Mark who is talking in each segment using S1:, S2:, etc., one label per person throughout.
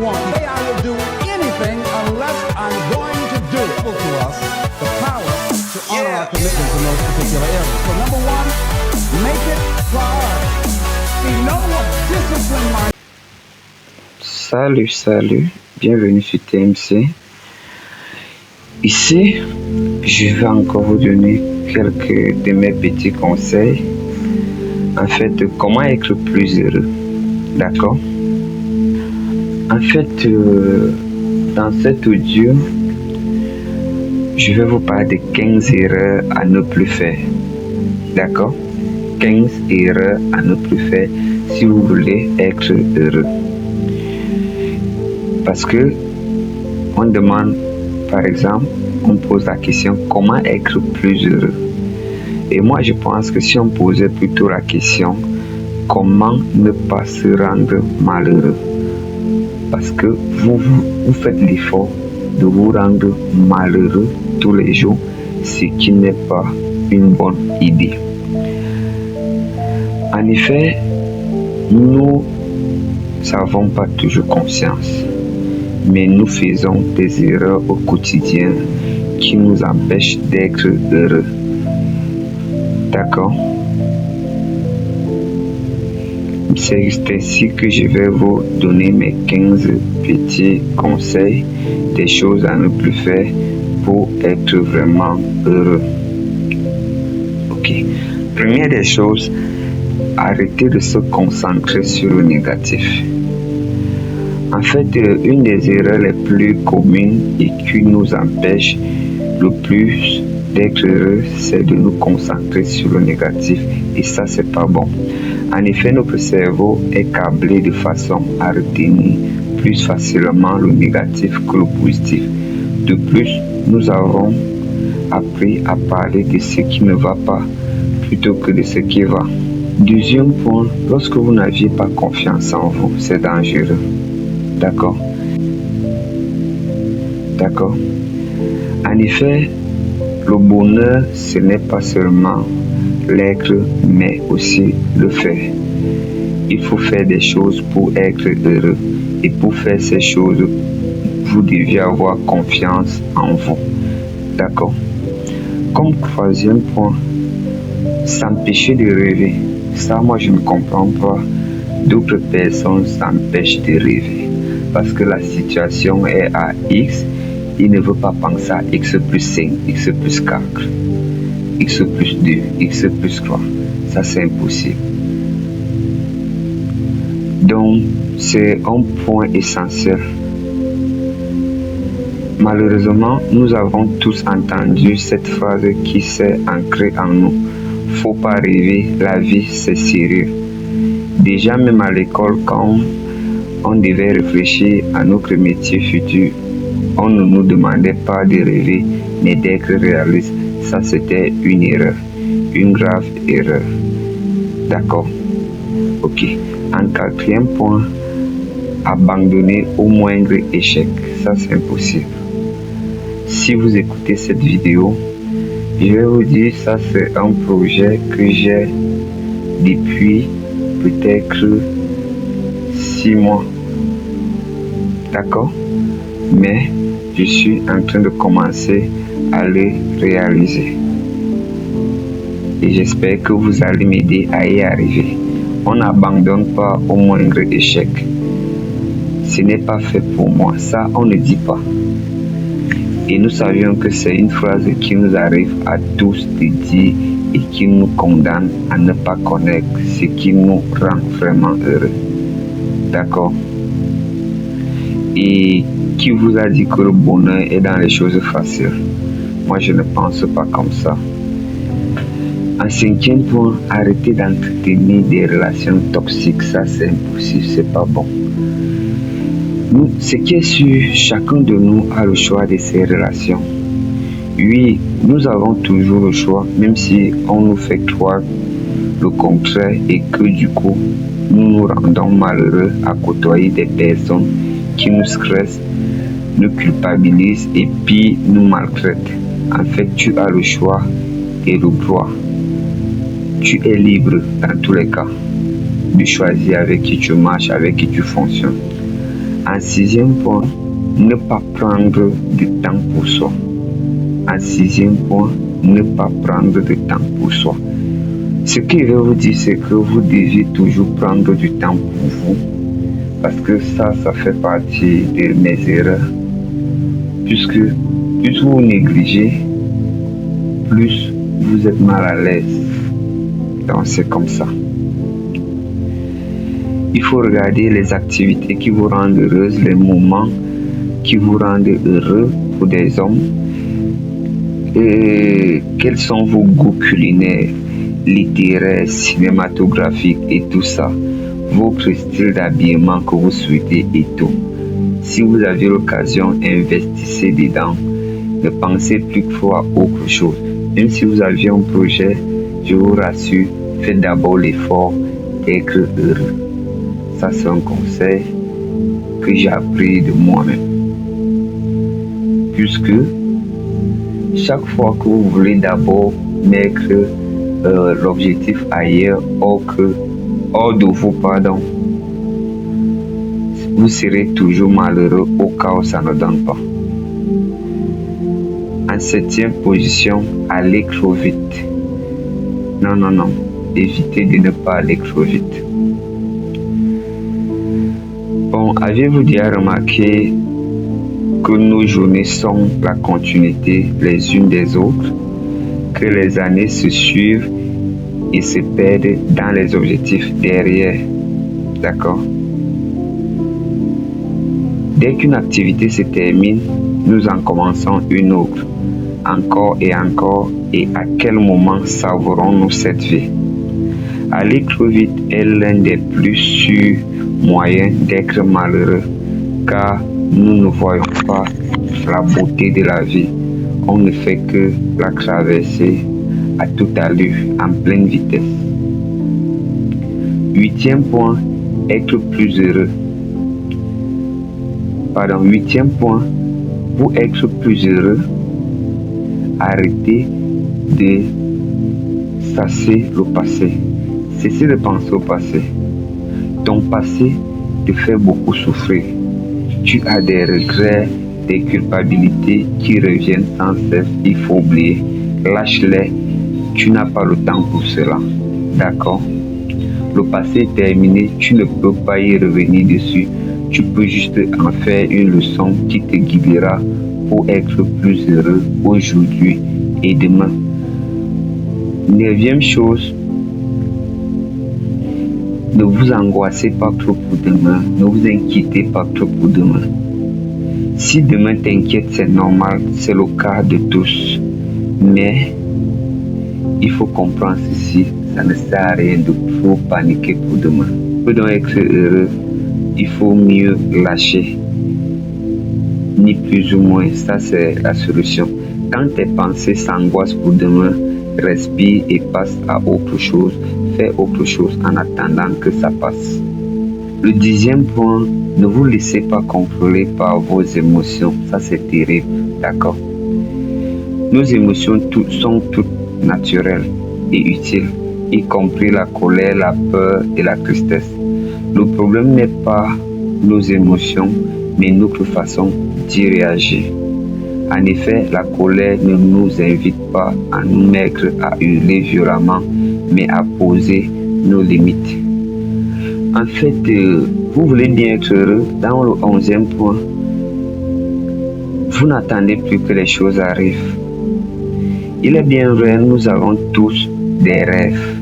S1: want to say I will do anything unless I'm going to do it. To us, the power to honor our commitments in those particular areas. So number one, make it priority. See, no one discipline my...
S2: Salut, bienvenue sur TMC. Ici, je vais encore vous donner quelques de mes petits conseils. En fait, comment être plus heureux. D'accord? En fait, dans cet audio, je vais vous parler de 15 erreurs à ne plus faire. D'accord? 15 erreurs à ne plus faire si vous voulez être heureux. Parce que on demande, par exemple, on pose la question comment être plus heureux. Et moi, je pense que si on posait plutôt la question comment ne pas se rendre malheureux. Parce que vous faites l'effort de vous rendre malheureux tous les jours, ce qui n'est pas une bonne idée. En effet, nous n'avons pas toujours conscience, mais nous faisons des erreurs au quotidien qui nous empêchent d'être heureux. D'accord? C'est ainsi que je vais vous donner mes 15 petits conseils, des choses à ne plus faire pour être vraiment heureux. Ok. Première des choses, arrêtez de se concentrer sur le négatif. En fait, une des erreurs les plus communes et qui nous empêche le plus d'être heureux, c'est de nous concentrer sur le négatif. Et ça, c'est pas bon. En effet, notre cerveau est câblé de façon à retenir plus facilement le négatif que le positif. De plus, nous avons appris à parler de ce qui ne va pas plutôt que de ce qui va. Deuxième point, lorsque vous n'aviez pas confiance en vous, c'est dangereux. D'accord? D'accord? En effet, le bonheur, ce n'est pas seulement l'être, mais aussi le faire. Il faut faire des choses pour être heureux. Et pour faire ces choses, vous devez avoir confiance en vous. D'accord? Comme troisième point, s'empêcher de rêver. Ça, moi, je ne comprends pas. D'autres personnes s'empêchent de rêver. Parce que la situation est à X, il ne veut pas penser à X plus 5, X plus 4, X plus 2, X plus 3. Ça, c'est impossible. Donc, c'est un point essentiel. Malheureusement, nous avons tous entendu cette phrase qui s'est ancrée en nous. Faut pas rêver, la vie, c'est sérieux. Déjà, même à l'école, quand on devait réfléchir à notre métier futur, on ne nous demandait pas de rêver, mais d'être réaliste. Ça, c'était une erreur, une grave erreur. D'accord? Ok. En quatrième point, abandonner au moindre échec. Ça, c'est impossible. Si vous écoutez cette vidéo, je vais vous dire, ça, c'est un projet que j'ai depuis peut-être 6 mois. D'accord? Mais je suis en train de commencer à le réaliser. Et j'espère que vous allez m'aider à y arriver. On n'abandonne pas au moindre échec. Ce n'est pas fait pour moi. Ça, on ne dit pas. Et nous savions que c'est une phrase qui nous arrive à tous de dire et qui nous condamne à ne pas connaître ce qui nous rend vraiment heureux. D'accord? Et qui vous a dit que le bonheur est dans les choses faciles? Moi, je ne pense pas comme ça. En cinquième point, arrêtez d'entretenir des relations toxiques. Ça, c'est impossible, c'est pas bon. Ce qui est sûr, chacun de nous a le choix de ses relations. Oui, nous avons toujours le choix, même si on nous fait croire le contraire et que du coup, nous nous rendons malheureux à côtoyer des personnes qui nous stressent, nous culpabilisent et puis nous maltraitent. En fait, tu as le choix et le droit. Tu es libre dans tous les cas de choisir avec qui tu marches, avec qui tu fonctionnes. En sixième point, ne pas prendre de temps pour soi. En sixième point, ne pas prendre de temps pour soi. Ce que je vais vous dire, c'est que vous devez toujours prendre du temps pour vous. Parce que ça fait partie de mes erreurs. Puisque plus vous négligez, plus vous êtes mal à l'aise. Donc c'est comme ça. Il faut regarder les activités qui vous rendent heureuse, les moments qui vous rendent heureux pour des hommes. Et quels sont vos goûts culinaires, littéraires, cinématographiques et tout ça. Votre style d'habillement que vous souhaitez et tout. Si vous avez l'occasion, investissez dedans. Ne pensez plus qu'il faut autre chose. Même si vous aviez un projet, je vous rassure, faites d'abord l'effort d'être heureux. Ça, c'est un conseil que j'ai appris de moi-même. Puisque chaque fois que vous voulez d'abord mettre l'objectif ailleurs, hors de vous, vous serez toujours malheureux au cas où ça ne donne pas. En septième position, allez trop vite. Non, évitez de ne pas aller trop vite. Bon, avez-vous déjà remarqué que nos journées sont la continuité les unes des autres, que les années se suivent et se perdent dans les objectifs derrière, d'accord? Dès qu'une activité se termine, nous en commençons une autre, encore, et à quel moment savourons-nous cette vie? Aller trop vite est l'un des plus sûrs moyens d'être malheureux, car nous ne voyons pas la beauté de la vie. On ne fait que la traverser à toute allure, en pleine vitesse. Huitième point, être plus heureux. Huitième point, pour être plus heureux, arrêtez de chasser le passé. Cessez de penser au passé. Ton passé te fait beaucoup souffrir. Tu as des regrets, des culpabilités qui reviennent sans cesse. Il faut oublier. Lâche-les. Tu n'as pas le temps pour cela. D'accord? Le passé est terminé. Tu ne peux pas y revenir dessus. Tu peux juste en faire une leçon qui te guidera pour être plus heureux aujourd'hui et demain. Neuvième chose, ne vous angoissez pas trop pour demain. Ne vous inquiétez pas trop pour demain. Si demain t'inquiète, c'est normal, c'est le cas de tous. Mais il faut comprendre ceci, ça ne sert à rien de trop paniquer pour demain. Pour donc être heureux, il faut mieux lâcher. Ni plus ou moins, ça c'est la solution. Quand tes pensées s'angoissent pour demain, respire et passe à autre chose. Fais autre chose en attendant que ça passe. Le dixième point, ne vous laissez pas contrôler par vos émotions. Ça c'est terrible, d'accord? Nos émotions sont toutes naturelles et utiles, y compris la colère, la peur et la tristesse. Le problème n'est pas nos émotions, mais notre façon d'y réagir. En effet, la colère ne nous invite pas à nous mettre à hurler violemment, mais à poser nos limites. En fait, vous voulez bien être heureux. Dans le 11e point, vous n'attendez plus que les choses arrivent. Il est bien vrai, nous avons tous des rêves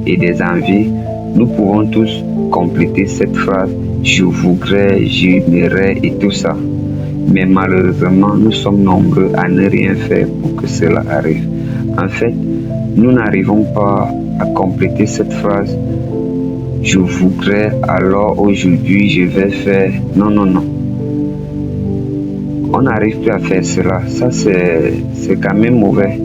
S2: et des envies. Nous pouvons tous compléter cette phrase « je voudrais, j'aimerais » et tout ça. Mais malheureusement, nous sommes nombreux à ne rien faire pour que cela arrive. En fait, nous n'arrivons pas à compléter cette phrase « je voudrais, alors aujourd'hui je vais faire… » Non. On n'arrive plus à faire cela. Ça, c'est quand même mauvais.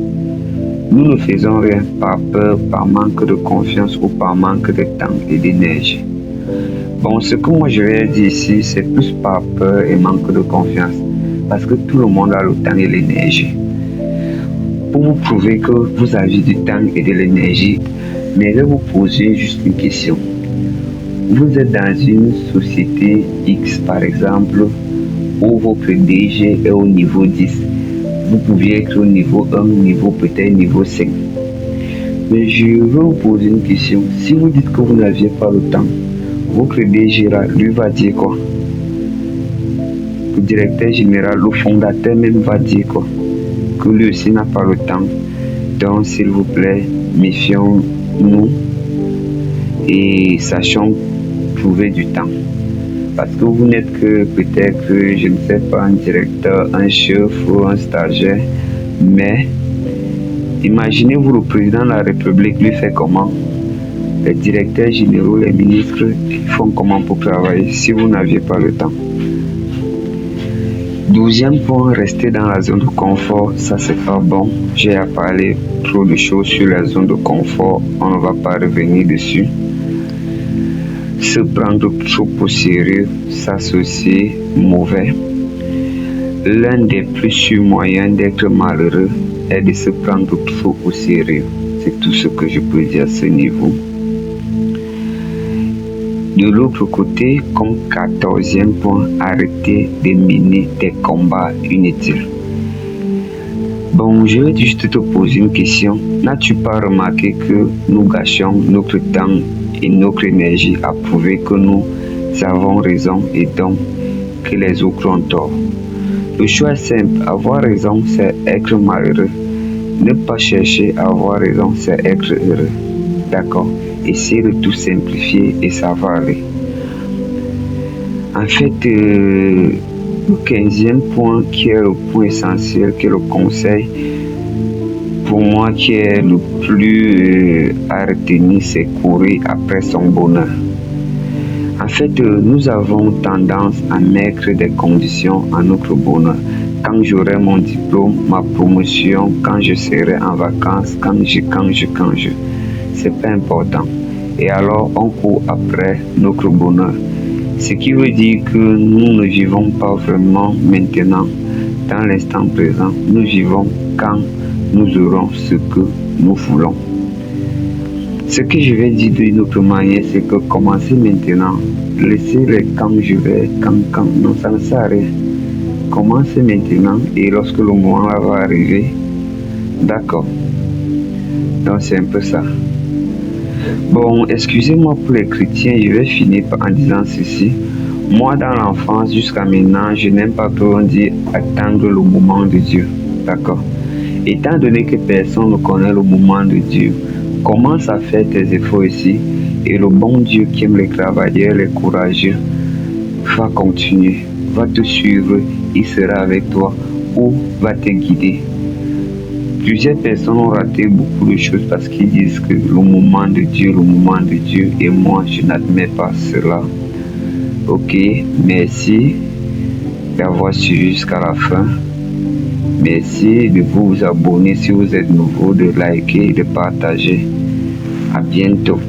S2: Nous ne faisons rien par peur, par manque de confiance ou par manque de temps et d'énergie. Bon, ce que moi je vais dire ici, c'est plus par peur et manque de confiance. Parce que tout le monde a le temps et l'énergie. Pour vous prouver que vous avez du temps et de l'énergie, mais je vais vous poser juste une question. Vous êtes dans une société X, par exemple, où votre DG est au niveau 10. Vous pouviez être au niveau 1, niveau peut-être niveau 5. Mais je veux vous poser une question. Si vous dites que vous n'aviez pas le temps, votre DG là, lui va dire quoi? Le directeur général, le fondateur même va dire quoi? Que lui aussi n'a pas le temps. Donc, s'il vous plaît, méfions-nous et sachons trouver du temps. Parce que vous n'êtes que peut-être, je ne sais pas, un directeur, un chef ou un stagiaire, mais imaginez-vous le président de la République lui fait comment? Les directeurs généraux, les ministres, ils font comment pour travailler si vous n'aviez pas le temps? 12e point, rester dans la zone de confort, ça c'est pas bon. J'ai à parler trop de choses sur la zone de confort, on ne va pas revenir dessus. Se prendre trop au sérieux, ça c'est aussi mauvais. L'un des plus sûrs moyens d'être malheureux est de se prendre trop au sérieux. C'est tout ce que je peux dire à ce niveau. De l'autre côté, comme 14e point, arrêter de mener des combats inutiles. Bon, je vais juste te poser une question. N'as-tu pas remarqué que nous gâchons notre temps et notre énergie à prouver que nous avons raison et donc que les autres ont tort? Le choix est simple. Avoir raison, c'est être malheureux. Ne pas chercher à avoir raison, c'est être heureux. D'accord? Essayez de tout simplifier et ça va aller. En fait, le 15e point qui est le point essentiel, qui est le conseil, pour moi qui est le plus à retenir, c'est courir après son bonheur. En fait, nous avons tendance à mettre des conditions à notre bonheur. Quand j'aurai mon diplôme, ma promotion, quand je serai en vacances, quand je. C'est pas important. Et alors, on court après notre bonheur. Ce qui veut dire que nous ne vivons pas vraiment maintenant, dans l'instant présent. Nous vivons quand nous aurons ce que nous voulons. Ce que je vais dire d'une autre manière, c'est que commencez maintenant. Laissez les quand je vais, quand. Non, ça ne sert à rien. Commencez maintenant et lorsque le moment là va arriver, d'accord. Donc c'est un peu ça. Bon, excusez-moi pour les chrétiens, je vais finir en disant ceci. Moi, dans l'enfance, jusqu'à maintenant, je n'aime pas trop dire attendre le moment de Dieu. D'accord? Étant donné que personne ne connaît le moment de Dieu, commence à faire tes efforts ici et le bon Dieu qui aime les travailleurs, les courageux, va continuer, va te suivre, il sera avec toi ou va te guider. Plusieurs personnes ont raté beaucoup de choses parce qu'ils disent que le moment de Dieu, et moi je n'admets pas cela. Ok, merci d'avoir suivi jusqu'à la fin. Merci de vous abonner si vous êtes nouveau, de liker et de partager. À bientôt.